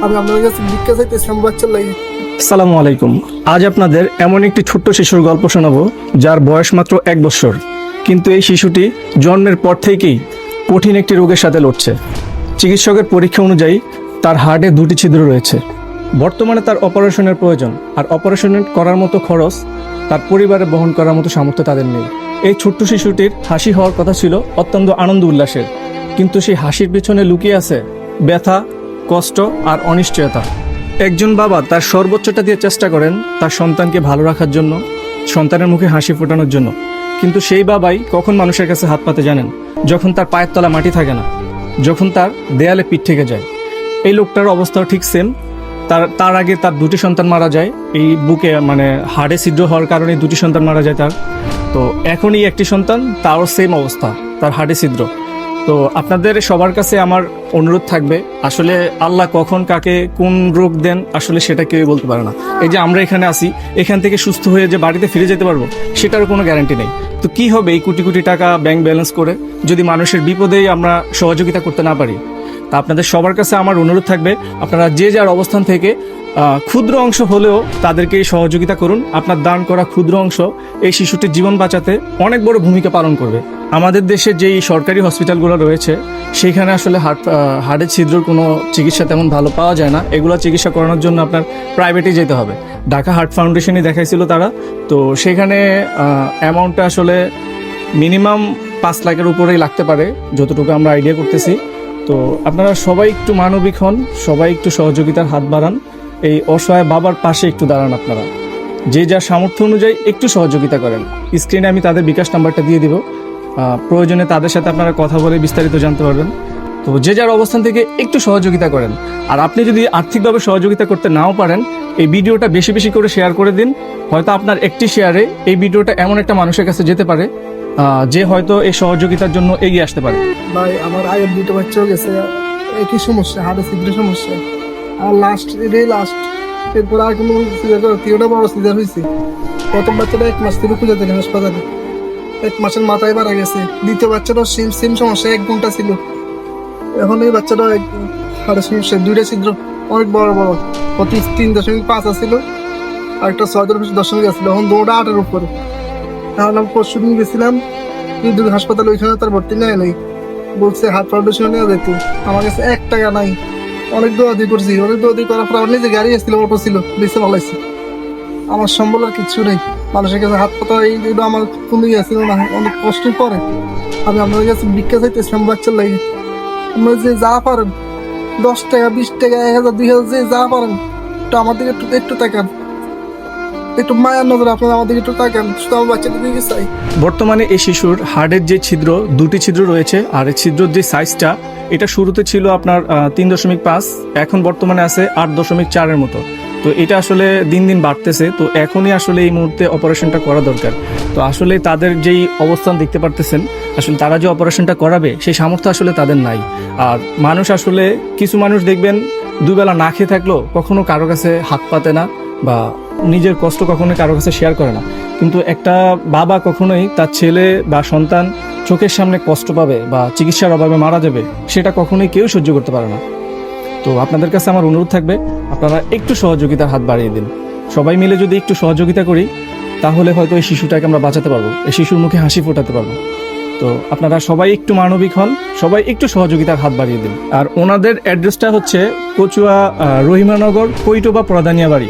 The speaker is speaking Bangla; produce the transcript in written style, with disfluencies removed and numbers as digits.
আমি আপনাদের কাছে ভিক্ষা চাইতেছিলাম বাচ্চার লাগে। আসসালামু আলাইকুম। আজ আপনাদের এমন একটি ছোট্ট শিশুর গল্প শোনাবো যার বয়স মাত্র 1 বছর, কিন্তু এই শিশুটি জন্মের পর থেকেই কঠিন একটি রোগের সাথে লড়ছে। চিকিৎসকের পরীক্ষা অনুযায়ী তার হার্টে 2টি ছিদ্র রয়েছে। বর্তমানে তার অপারেশনের প্রয়োজন, আর অপারেশন করার মতো খরচ তার পরিবারে বহন করার মতো সামর্থ্য তাদের নেই। এই ছোট্ট শিশুটির হাসি হওয়ার কথা ছিল অত্যন্ত আনন্দ উল্লাসের, কিন্তু সেই হাসির পিছনে লুকিয়ে আছে ব্যথা, কষ্ট আর অনিশ্চয়তা। একজন বাবা তার সর্বোচ্চটা দিয়ে চেষ্টা করেন তার সন্তানকে ভালো রাখার জন্য, সন্তানের মুখে হাসি ফোটানোর জন্য, কিন্তু সেই বাবাই কখন মানুষের কাছে হাত পাতে জানেন? যখন তার পায়ের তলা মাটি থাকে না, যখন তার দেয়ালে পিঠ থেকে যায়। এই লোকটার অবস্থাও ঠিক সেম। তার আগে তার 2টি সন্তান মারা যায়, এই বুকে মানে হাড়ে ছিদ্র হওয়ার কারণে 2টি সন্তান মারা যায় তার। তো এখনই একটি সন্তান, তারও সেম অবস্থা, তার হাড়ে ছিদ্র। তো আপনাদের সবার কাছে আমার অনুরোধ থাকবে, আসলে আল্লাহ কখন কাকে কোন রোগ দেন আসলে সেটা কেউ বলতে পারে না। এই যে আমরা এখানে আসি, এখান থেকে সুস্থ হয়ে যে বাড়িতে ফিরে যেতে পারবো সেটারও কোনো গ্যারান্টি নেই। তো কি হবে এই কোটি কোটি টাকা ব্যাংক ব্যালেন্স করে যদি মানুষের বিপদেই আমরা সহযোগিতা করতে না পারি? তা আপনাদের সবার কাছে আমার অনুরোধ থাকবে, আপনারা যে যার অবস্থান থেকে ক্ষুদ্র অংশ হলেও তাদেরকে এই করুন। আপনার দান করা ক্ষুদ্র অংশ এই শিশুটির জীবন বাঁচাতে অনেক বড় ভূমিকা পালন করবে। আমাদের দেশে যেই সরকারি হসপিটালগুলো রয়েছে সেখানে আসলে হার্টের ছিদ্রর কোনো চিকিৎসা তেমন ভালো পাওয়া যায় না। এগুলো চিকিৎসা করানোর জন্য আপনার প্রাইভেটে যেতে হবে। ঢাকা হার্ট ফাউন্ডেশনই দেখাইছিল তারা, তো সেখানে অ্যামাউন্টটা আসলে মিনিমাম 5 লাখের উপরেই লাগতে পারে যতটুকু আমরা আইডিয়া করতেছি। তো আপনারা সবাই একটু মানবিক হন, সবাই একটু সহযোগিতার হাত বাড়ান, এই অসহায় বাবার পাশে একটু দাঁড়ান। আপনারা যে যার সামর্থ্য অনুযায়ী একটু সহযোগিতা করেন। স্ক্রিনে আমি তাদের বিকাশ নাম্বারটা দিয়ে দিব, প্রয়োজনে তাদের সাথে আপনারা কথা বলে বিস্তারিত জানতে পারবেন। তো যে যার অবস্থান থেকে একটু সহযোগিতা করেন। আর আপনি যদি আর্থিকভাবে সহযোগিতা করতে নাও পারেন, এই ভিডিওটা বেশি বেশি করে শেয়ার করে দিন। হয়তো আপনার একটি শেয়ারে এই ভিডিওটা এমন একটা মানুষের কাছে যেতে পারে যে হয়তো এই সহযোগিতার জন্য এগিয়ে আসতে পারে। ভাই আমার আগের 2টা বাচ্চাও গেছে, একই সমস্যা, হাড়ে ছিদ্র সমস্যা। আর এটাই লাস্ট, এরপর আর কোনো সিজার করে 3টা বড় সিজার হয়েছে। প্রথম বাচ্চাটা 1 মাস থেকে খুঁজে দিলেন হাসপাতালে, 1 মাসের মাথায় মারা গেছে। দ্বিতীয় বাচ্চাটাও সেম সমস্যা, 1 ঘন্টা ছিল। এখন এই বাচ্চাটাও হাড়ের সমস্যা, 2টা ছিদ্র অনেক বড় বড়, প্রতি 3.5 ছিল, আর একটা 6.0 আছিল। এখন 2টা 8-এর উপরে। তাহলে আমি পরশু দিন গেছিলাম হাসপাতালে, ওইখানে তার ভর্তি নেয় নাই, বলছে হার্ট ফাউন্ডেশনে নেওয়া যেত। আমার কাছে 1 টাকা নাই। অনেক দৌড়াদি করছি, অনেক দৌড়াদি করার পর আমার নিজে গাড়ি আসছিল, অটো ছিল, বেশি ভালাইছি। আমার সম্বল আর কিচ্ছু নেই। মানুষের কাছে হাত পাতা এইগুলো আমার কমে গেছিল না, অনেক কষ্ট করে। আমি আপনাদের কাছে ভিক্ষা চাইতেছিলাম বাচ্চার লাগে। আপনারা যে যা পারেন, 10 টাকা, 20 টাকা, 1000, 2000, যে যা পারেন, একটু আমার দিকে একটু তাকান, একটু মায়ের নজরে আপনারা আমাদের একটু তাকান। শুধু আমার বাচ্চাকে দিকে চাই। বর্তমানে এই শিশুর হার্টের যে ছিদ্র, 2টি ছিদ্র রয়েছে, আর এই ছিদ্রের যে সাইজটা, এটা শুরুতে ছিল আপনার 3.5, এখন বর্তমানে আছে 8.4-এর মতো। তো এটা আসলে দিন দিন বাড়তেছে। তো এখনই আসলে এই মুহূর্তে অপারেশনটা করা দরকার। তো আসলে তাদের যেই অবস্থান দেখতে পারতেছেন, আসলে তারা যে অপারেশনটা করাবে সেই সামর্থ্য আসলে তাদের নাই। আর মানুষ আসলে কিছু মানুষ দেখবেন দুবেলা না খেয়ে থাকলেও কখনো কারো কাছে হাত পাতে না, বা নিজের কষ্ট কখনোই কারো কাছে শেয়ার করে না। কিন্তু একটা বাবা কখনোই তার ছেলে বা সন্তান চোখের সামনে কষ্ট পাবে বা চিকিৎসার অভাবে মারা যাবে, সেটা কখনোই কেউ সহ্য করতে পারে না। তো আপনাদের কাছে আমার অনুরোধ থাকবে, আপনারা একটু সহযোগিতার হাত বাড়িয়ে দিন। সবাই মিলে যদি একটু সহযোগিতা করি, তাহলে হয়তো এই শিশুটাকে আমরা বাঁচাতে পারবো, এই শিশুর মুখে হাসি ফোটাতে পারবো। তো আপনারা সবাই একটু মানবিক হন, সবাই একটু সহযোগিতার হাত বাড়িয়ে দিন। আর ওনাদের অ্যাড্রেসটা হচ্ছে কচুয়া রহিমানগর, কৈটোবা প্রধানিয়া বাড়ি।